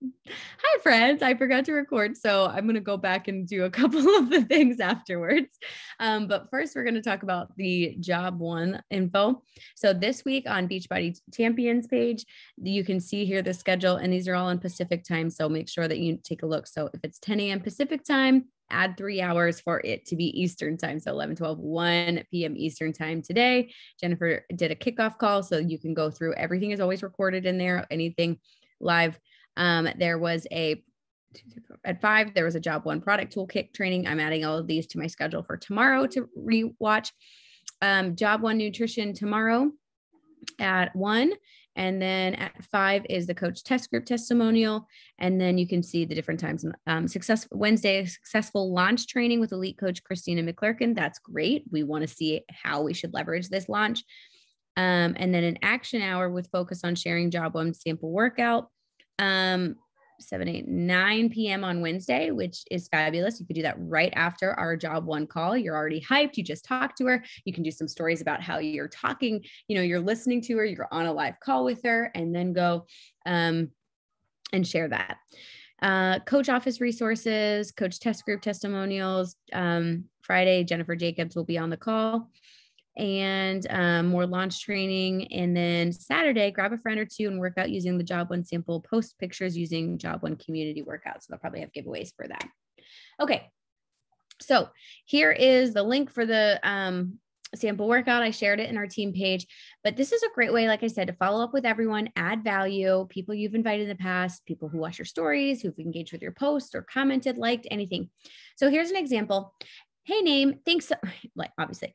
Hi, friends. I forgot to record, so I'm going to go back and do a couple of the things afterwards. But first, we're going to talk about the Job1 info. So this week on Beachbody Champions page, you can see here the schedule, and these are all in Pacific time. So make sure that you take a look. So if it's 10 a.m. Pacific time, add 3 hours for it to be Eastern time. So 11, 12, 1 p.m. Eastern time today. Jennifer did a kickoff call, so you can go through. Everything is always recorded in there, anything live. There was at 5, there was a Job1 product toolkit training. I'm adding all of these to my schedule for tomorrow to rewatch. Job1 nutrition tomorrow at 1. And then at 5 is the coach test group testimonial. And then you can see the different times. Wednesday, successful launch training with elite coach Christina McClurkin. That's great. We want to see how we should leverage this launch. And then an action hour with focus on sharing Job1 sample workout. 7, 8, 9 p.m. on Wednesday, which is fabulous. You could do that right after our Job1 call. You're already hyped. You just talked to her. You can do some stories about how you're talking, you're listening to her, you're on a live call with her, and then go and share that. Coach office resources, coach test group testimonials. Friday, Jennifer Jacobs will be on the call. And more launch training. And then Saturday, grab a friend or two and work out using the Job1 sample, post pictures using Job1 community workouts. So they'll probably have giveaways for that. Okay. So here is the link for the sample workout. I shared it in our team page, but this is a great way, like I said, to follow up with everyone, add value, people you've invited in the past, people who watch your stories, who've engaged with your posts or commented, liked, anything. So here's an example. Hey, name, thanks. Obviously.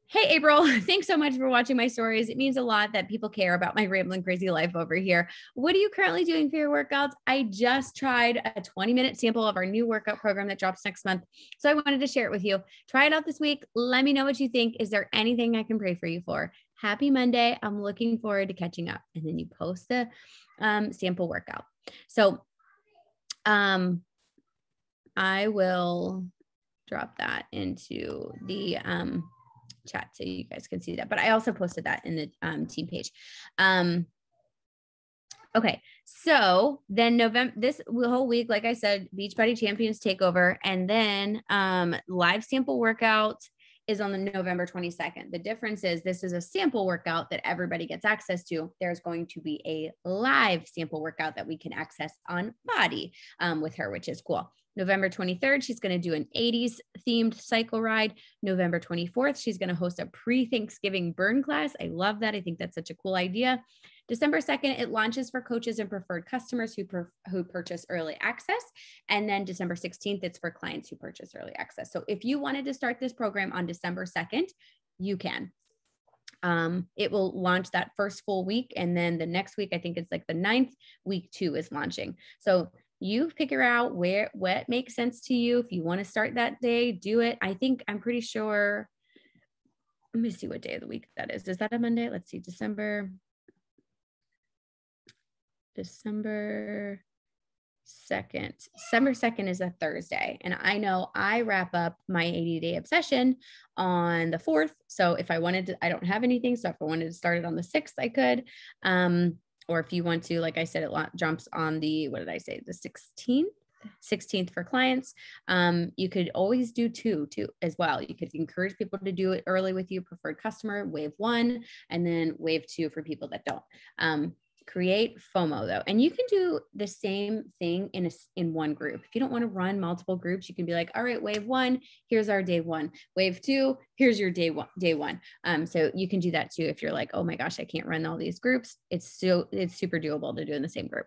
Hey, April, thanks so much for watching my stories. It means a lot that people care about my rambling crazy life over here. What are you currently doing for your workouts? I just tried a 20-minute sample of our new workout program that drops next month. So I wanted to share it with you. Try it out this week. Let me know what you think. Is there anything I can pray for you for? Happy Monday. I'm looking forward to catching up. And then you post the sample workout. So I will drop that into the chat so you guys can see that, but I also posted that in the team page. Okay, so then this whole week, like I said, Beachbody Champions Takeover, and then live sample workout is on the November 22nd. The difference is this is a sample workout that everybody gets access to. There's going to be a live sample workout that we can access on Body with her, which is cool. November 23rd, she's going to do an 80s themed cycle ride. November 24th, she's going to host a pre-Thanksgiving burn class. I love that. I think that's such a cool idea. December 2nd, it launches for coaches and preferred customers who purchase early access. And then December 16th, it's for clients who purchase early access. So if you wanted to start this program on December 2nd, you can. It will launch that first full week. And then the next week, I think it's like the 9th, week 2 is launching. So you figure out what makes sense to you. If you want to start that day, do it. I'm pretty sure. Let me see what day of the week that is. Is that a Monday? Let's see, December 2nd. December 2nd is a Thursday. And I know I wrap up my 80-day obsession on the 4th. So if I wanted to, I don't have anything. So if I wanted to start it on the 6th, I could. Or if you want to, like I said, it jumps on the, the 16th for clients. You could always do two as well. You could encourage people to do it early with you, preferred customer, wave 1, and then wave 2 for people that don't. Create FOMO though. And you can do the same thing in one group. If you don't want to run multiple groups, you can be like, all right, wave 1, here's our day 1. Wave 2, here's your day one. So you can do that too. If you're like, oh my gosh, I can't run all these groups. It's super doable to do in the same group.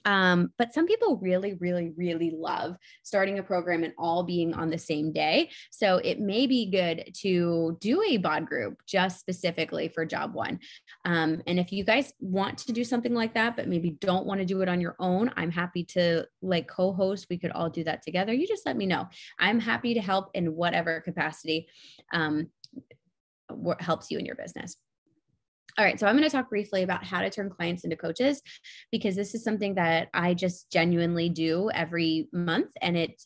But some people really, really, really love starting a program and all being on the same day. So it may be good to do a bod group just specifically for Job1. And if you guys want to do something like that, but maybe don't want to do it on your own, I'm happy to co-host. We could all do that together. You just let me know. I'm happy to help in whatever capacity helps you in your business. All right, so I'm going to talk briefly about how to turn clients into coaches, because this is something that I just genuinely do every month, and it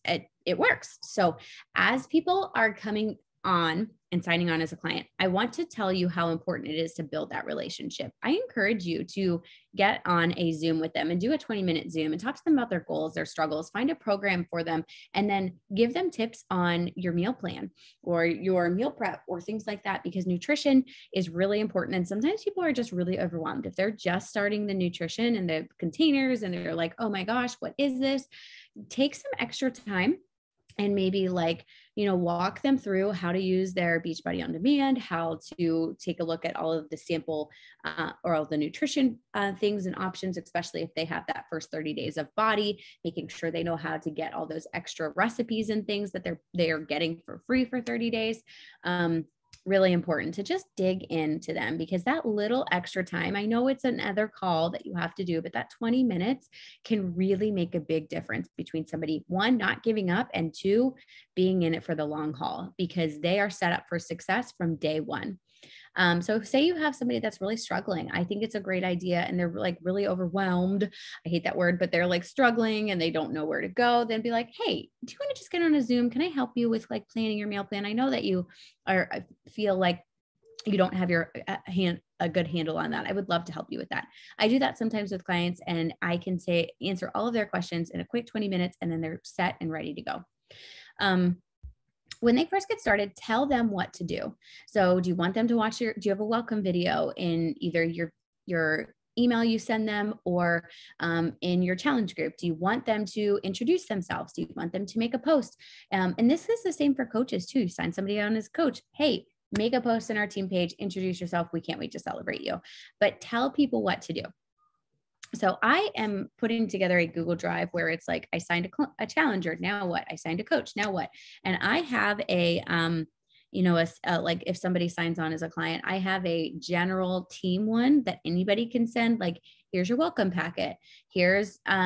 works. So as people are coming on and signing on as a client, I want to tell you how important it is to build that relationship. I encourage you to get on a Zoom with them and do a 20-minute Zoom and talk to them about their goals, their struggles, find a program for them, and then give them tips on your meal plan or your meal prep or things like that, because nutrition is really important. And sometimes people are just really overwhelmed. If they're just starting the nutrition and the containers and they're like, oh my gosh, what is this? Take some extra time and maybe walk them through how to use their Beachbody On Demand, how to take a look at all of the sample or all the nutrition things and options, especially if they have that first 30 days of body, making sure they know how to get all those extra recipes and things that they are getting for free for 30 days. Really important to just dig into them, because that little extra time, I know it's another call that you have to do, but that 20 minutes can really make a big difference between somebody, one, not giving up, and two, being in it for the long haul, because they are set up for success from day one. So say you have somebody that's really struggling. I think it's a great idea and they're like really overwhelmed. I hate that word, but they're like struggling and they don't know where to go. Then be like, hey, do you want to just get on a Zoom? Can I help you with like planning your meal plan? I know that you feel like you don't have a good handle on that. I would love to help you with that. I do that sometimes with clients, and I can answer all of their questions in a quick 20 minutes, and then they're set and ready to go. When they first get started, tell them what to do. So do you want them to watch do you have a welcome video in either your email you send them or in your challenge group? Do you want them to introduce themselves? Do you want them to make a post? And this is the same for coaches too. You sign somebody on as a coach. Hey, make a post in our team page, introduce yourself. We can't wait to celebrate you. But tell people what to do. So I am putting together a Google Drive where it's like, I signed a challenger. Now what? I signed a coach. Now what? And I have like if somebody signs on as a client, I have a general team one that anybody can send. Like, here's your welcome packet. Here's, how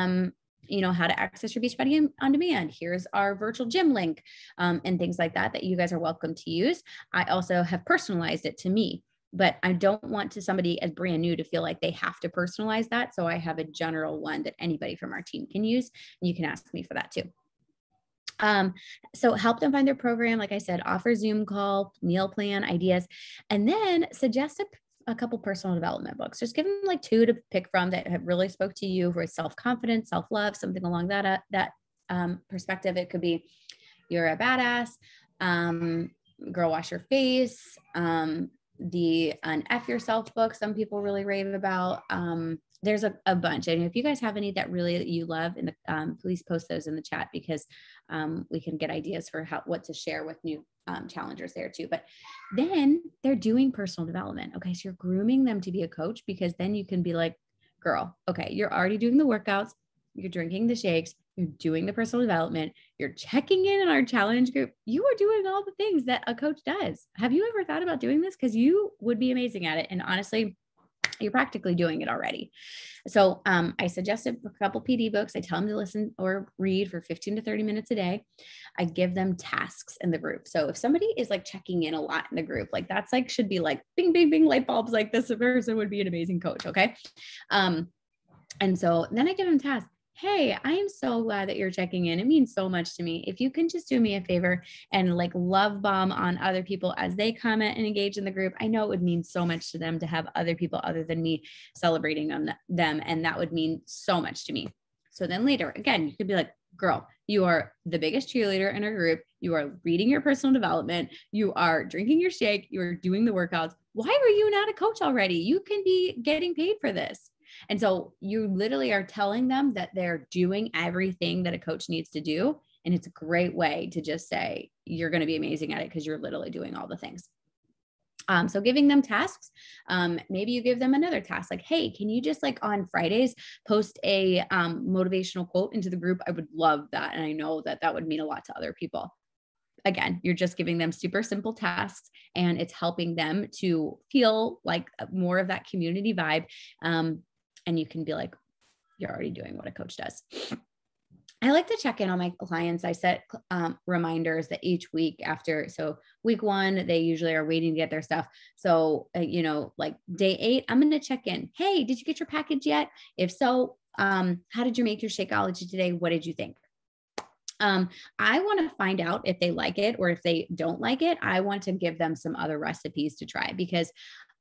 to access your Beachbody On Demand. Here's our virtual gym link, and things like that you guys are welcome to use. I also have personalized it to me. But I don't want somebody as brand new to feel like they have to personalize that. So I have a general one that anybody from our team can use. And you can ask me for that too. So help them find their program. Like I said, offer Zoom call, meal plan ideas, and then suggest a couple personal development books. Just give them like 2 to pick from that have really spoke to you for self-confidence, self-love, something along that perspective. It could be You're a Badass, Girl Wash Your Face, the F Yourself book, some people really rave about. There's a bunch. And if you guys have any that really you love, please post those in the chat, because we can get ideas for what to share with new challengers there too. But then they're doing personal development. Okay. So you're grooming them to be a coach, because then you can be like, girl, okay, you're already doing the workouts, you're drinking the shakes, you're doing the personal development, you're checking in our challenge group. You are doing all the things that a coach does. Have you ever thought about doing this? Because you would be amazing at it. And honestly, you're practically doing it already. So I suggested a couple PD books. I tell them to listen or read for 15 to 30 minutes a day. I give them tasks in the group. So if somebody is like checking in a lot in the group, like that's like, should be like bing, bing, bing, light bulbs, like this person would be an amazing coach. Okay. And so then I give them tasks. Hey, I am so glad that you're checking in. It means so much to me. If you can just do me a favor and like love bomb on other people as they comment and engage in the group, I know it would mean so much to them to have other people other than me celebrating on them. And that would mean so much to me. So then later, again, you could be like, girl, you are the biggest cheerleader in our group. You are reading your personal development. You are drinking your shake. You're doing the workouts. Why are you not a coach already? You can be getting paid for this. And so you literally are telling them that they're doing everything that a coach needs to do. And it's a great way to just say, you're going to be amazing at it because you're literally doing all the things. So giving them tasks, maybe you give them another task like, hey, can you just like on Fridays post a motivational quote into the group? I would love that. And I know that that would mean a lot to other people. Again, you're just giving them super simple tasks, and it's helping them to feel like more of that community vibe. And you can be like, you're already doing what a coach does. I like to check in on my clients. I set reminders that each week after, so week 1, they usually are waiting to get their stuff. So, like day 8, I'm going to check in. Hey, did you get your package yet? If so, how did you make your Shakeology today? What did you think? I want to find out if they like it, or if they don't like it, I want to give them some other recipes to try, because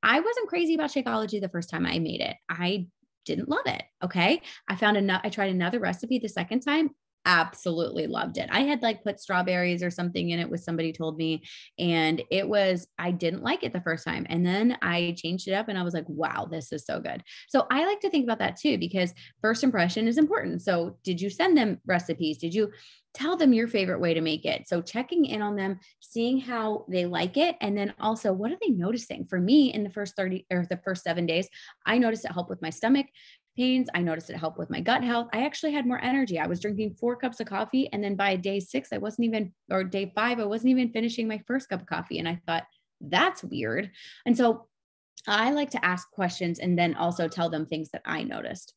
I wasn't crazy about Shakeology the first time I made it. I didn't love it. Okay. I tried another recipe the second time. Absolutely loved it. I had like put strawberries or something in it, with somebody told me, and I didn't like it the first time. And then I changed it up and I was like, wow, this is so good. So I like to think about that too, because first impression is important. So did you send them recipes? Did you tell them your favorite way to make it? So checking in on them, seeing how they like it. And then also, what are they noticing? For me, in the first 30 or the first 7 days, I noticed it helped with my stomach pains. I noticed it helped with my gut health. I actually had more energy. I was drinking 4 cups of coffee. And then by day 6, or day 5, I wasn't even finishing my first cup of coffee. And I thought, that's weird. And so I like to ask questions and then also tell them things that I noticed.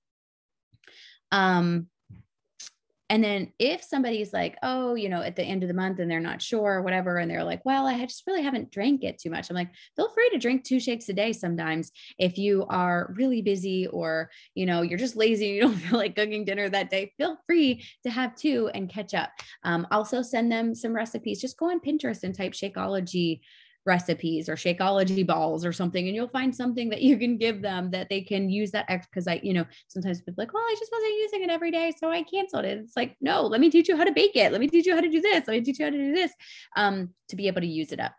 And then if somebody's like, oh, at the end of the month and they're not sure or whatever, and they're like, well, I just really haven't drank it too much. I'm like, feel free to drink 2 shakes a day sometimes if you are really busy, or, you're just lazy, you don't feel like cooking dinner that day. Feel free to have 2 and catch up. Also send them some recipes. Just go on Pinterest and type Shakeology recipes or Shakeology balls or something, and you'll find something that you can give them that they can use that because sometimes people like, well, I just wasn't using it every day, so I canceled it. It's like, no, let me teach you how to bake it. Let me teach you how to do this. Let me teach you how to do this, to be able to use it up.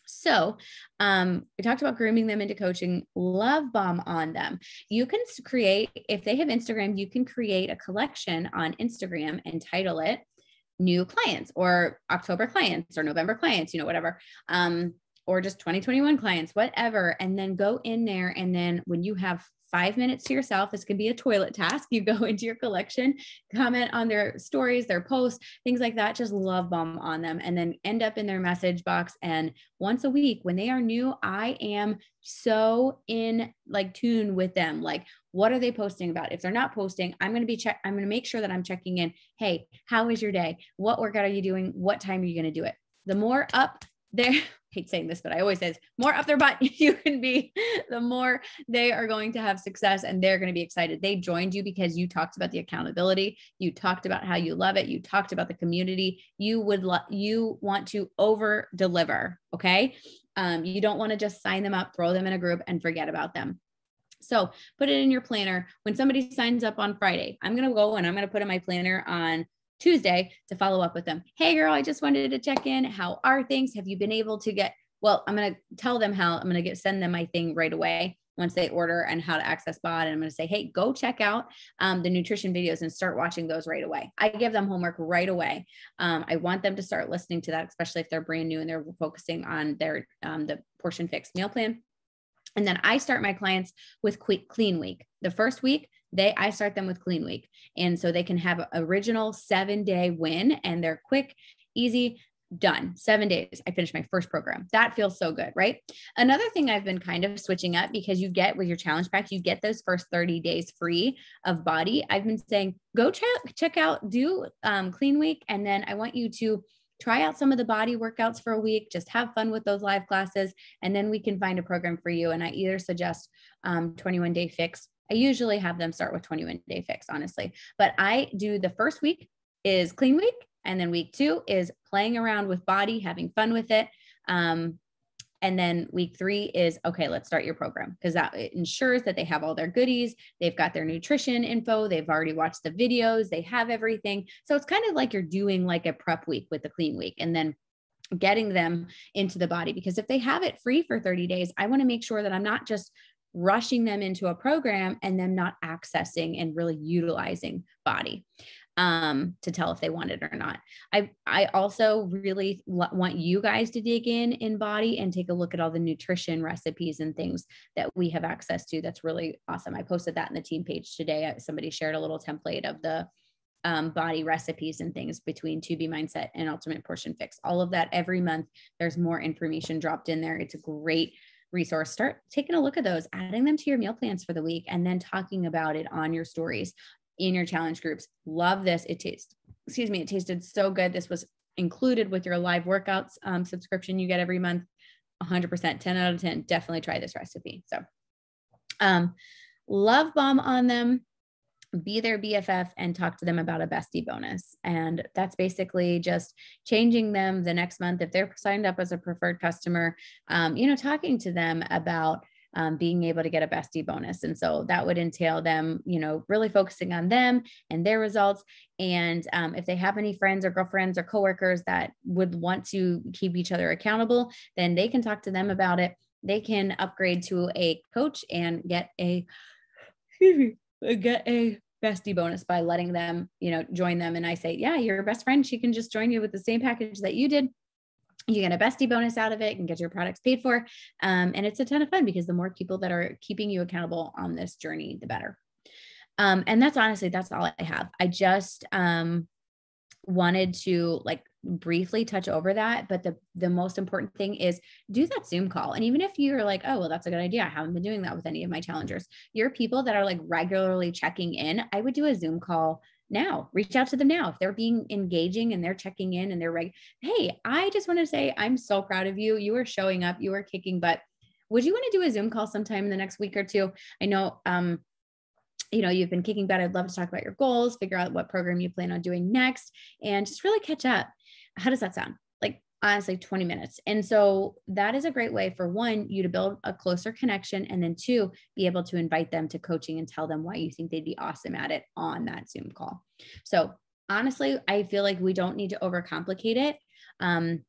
So we talked about grooming them into coaching. Love bomb on them. You can create, if they have Instagram, you can create a collection on Instagram and title it new clients, or October clients, or November clients, whatever, or just 2021 clients, whatever. And then go in there. And then when you have 5 minutes to yourself, this could be a toilet task. You go into your collection, comment on their stories, their posts, things like that. Just love bomb on them, and then end up in their message box. And once a week when they are new, I am so in tune with them. Like, what are they posting about? If they're not posting, I'm going to make sure that I'm checking in. Hey, how was your day? What workout are you doing? What time are you going to do it? The more up there, I hate saying this, but I always say more up their butt you can be, the more they are going to have success, and they're going to be excited. They joined you because you talked about the accountability. You talked about how you love it. You talked about the community. You want to over deliver. Okay. You don't want to just sign them up, throw them in a group, and forget about them. So put it in your planner. When somebody signs up on Friday, I'm going to go and I'm going to put in my planner on Tuesday to follow up with them. Hey girl, I just wanted to check in. How are things? Have you been able to I'm going to tell them how I'm going to send them my thing right away once they order, and how to access BOD. And I'm going to say, hey, go check out the nutrition videos and start watching those right away. I give them homework right away. I want them to start listening to that, especially if they're brand new and they're focusing on their the portion fix meal plan. And then I start my clients with clean week. The first week, I start them with clean week. And so they can have an original 7-day win, and they're quick, easy, done. 7 days. I finished my first program. That feels so good, right? Another thing I've been kind of switching up, because you get with your challenge pack, you get those first 30 days free of body. I've been saying, go check out, do clean week. And then I want you to try out some of the body workouts for a week, just have fun with those live classes. And then we can find a program for you. And I either suggest 21 day fix. I usually have them start with 21 day fix, honestly, but I do the first week is clean week. And then week 2 is playing around with body, having fun with it. And then week 3 is, okay, let's start your program, because that ensures that they have all their goodies. They've got their nutrition info. They've already watched the videos. They have everything. So it's kind of like you're doing like a prep week with the clean week, and then getting them into the body. Because if they have it free for 30 days, I want to make sure that I'm not just rushing them into a program and them not accessing and really utilizing body to tell if they want it or not. I also really want you guys to dig in body and take a look at all the nutrition recipes and things that we have access to. That's really awesome. I posted that in the team page today. Somebody shared a little template of the body recipes and things between 2B Mindset and Ultimate Portion Fix. All of that every month. There's more information dropped in there. It's a great resource. Start taking a look at those, adding them to your meal plans for the week, and then talking about it on your stories in your challenge groups. Love this. It tasted so good. This was included with your live workouts subscription you get every month. 100%, 10 out of 10. Definitely try this recipe. So love bomb on them. be their BFF and talk to them about a bestie bonus. And that's basically just changing them the next month. If they're signed up as a preferred customer, talking to them about being able to get a bestie bonus. And so that would entail them, really focusing on them and their results. And if they have any friends or girlfriends or coworkers that would want to keep each other accountable, then they can talk to them about it. They can upgrade to a coach and get a bestie bonus by letting them, join them. And I say, yeah, your best friend, she can just join you with the same package that you did. You get a bestie bonus out of it and get your products paid for. And it's a ton of fun because the more people that are keeping you accountable on this journey, the better. And that's all I have. I just wanted to briefly touch over that. But the most important thing is do that Zoom call. And even if you're like, oh, well, that's a good idea. I haven't been doing that with any of my challengers. Your people that are regularly checking in, I would do a Zoom call now. Reach out to them now. If they're being engaging and they're checking in and they're hey, I just want to say, I'm so proud of you. You are showing up, you are kicking butt. Would you want to do a Zoom call sometime in the next week or two? I know, you've been kicking butt. I'd love to talk about your goals, figure out what program you plan on doing next, and just really catch up. How does that sound? Honestly, 20 minutes. And so that is a great way for one, you to build a closer connection. And then two, be able to invite them to coaching and tell them why you think they'd be awesome at it on that Zoom call. So honestly, I feel like we don't need to overcomplicate it.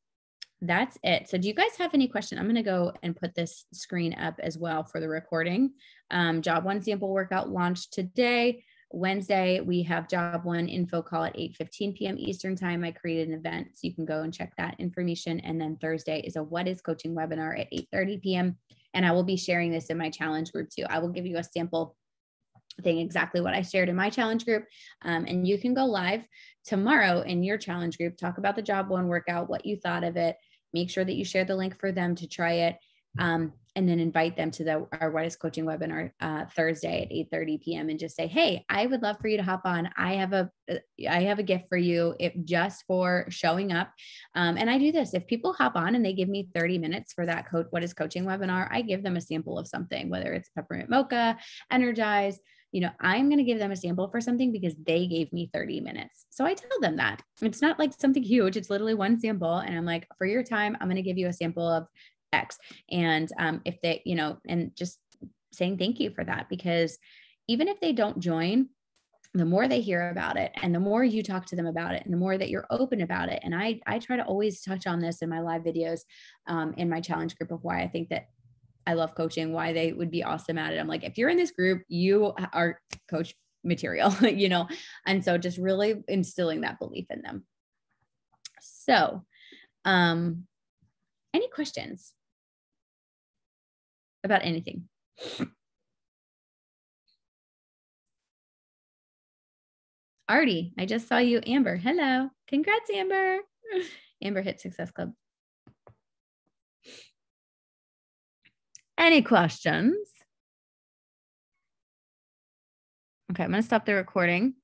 That's it. So do you guys have any questions? I'm going to go and put this screen up as well for the recording. Job1 sample workout launched today. Wednesday, we have Job1 info call at 8:15 p.m. Eastern time. I created an event, so you can go and check that information. And then Thursday is a What is Coaching webinar at 8:30 p.m. And I will be sharing this in my challenge group too. I will give you a sample thing, exactly what I shared in my challenge group. And you can go live tomorrow in your challenge group, talk about the Job1 workout, what you thought of it, make sure that you share the link for them to try it. And then invite them to our What is Coaching webinar Thursday at 8:30 p.m. and just say, hey, I would love for you to hop on. I have a gift for you just for showing up. And I do this. If people hop on and they give me 30 minutes for that What is Coaching webinar, I give them a sample of something, whether it's peppermint mocha, energize. I'm going to give them a sample for something because they gave me 30 minutes. So I tell them that it's not something huge. It's literally one sample. And I'm like, for your time, I'm going to give you a sample of X. And if they, and just saying thank you for that, because even if they don't join, the more they hear about it and the more you talk to them about it and the more that you're open about it. And I try to always touch on this in my live videos, in my challenge group, of why I think that I love coaching, why they would be awesome at it. I'm like, if you're in this group, you are coach material, and so just really instilling that belief in them. So, any questions about anything? Artie, I just saw you. Amber, hello. Congrats, Amber. Amber hit Success Club. Any questions? Okay, I'm going to stop the recording.